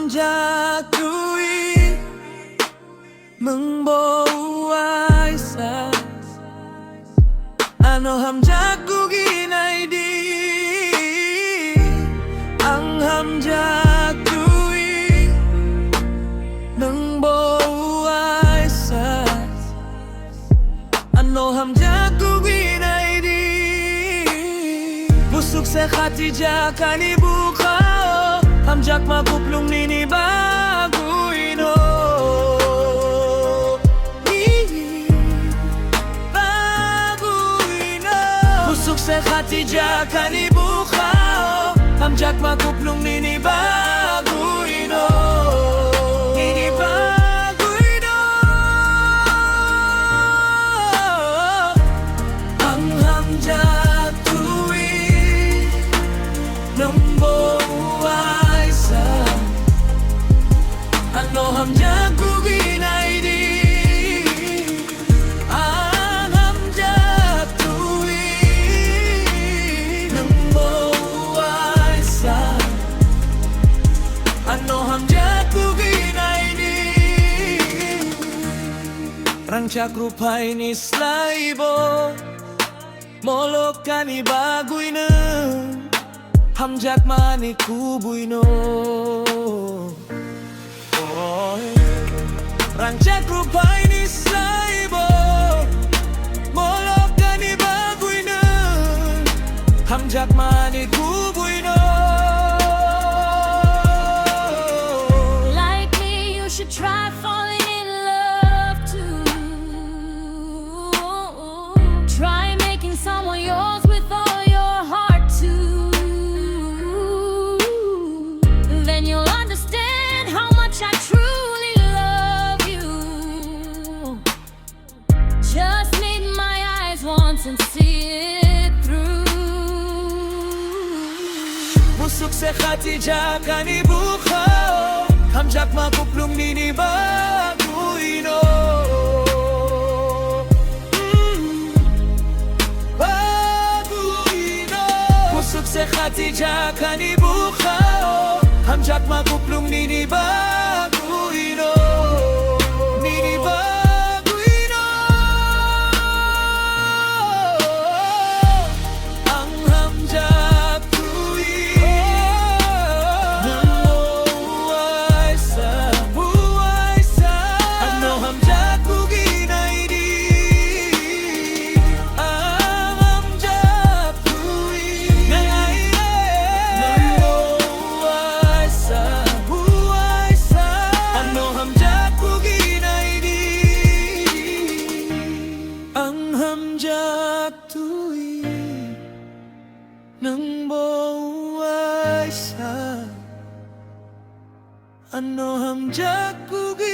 hamjak tui mengbuai sa ano hamjak guginay di ang hamjak tui mengbuai sa ano hamjak guginay di busuk sa khatija kanibukao hamjak makuplong Nini Bagwi no Bagwi no busuk sa khatija kanibukao hamjak makuplong Nini Bagwi no Nini Bagwi no ang hamjak tuwi nambuhay sa ano hamjak guginay di ang hamjak tuwi nambuhay sa ano hamjak guginay di rancak rupay ni slaibo molok kani Bagwi na hamjak mani kubuy no rancak rupay ni slaibo molok kani Bagwi na hamjak mani kubuy no Like me, you should try falling in love too. Try making someone yours with all your heart too. Then you'll understand how much I truly love you. Just need my eyes once and see it through. busuk sa khatija kanibukao hamjak makuplong Nini Bagwi no Bagwi no busuk sa khatija kanibukao hamjak makuplong Nini Bagwi no Nini Bagwi no ang hamjak tuwi nambuhay sa ano hamjak guginay di ang hamjak tuwi nambuhay sa ano hamjak guginay di ang hamjak tuwi nang buhay sa ano hamjak guginay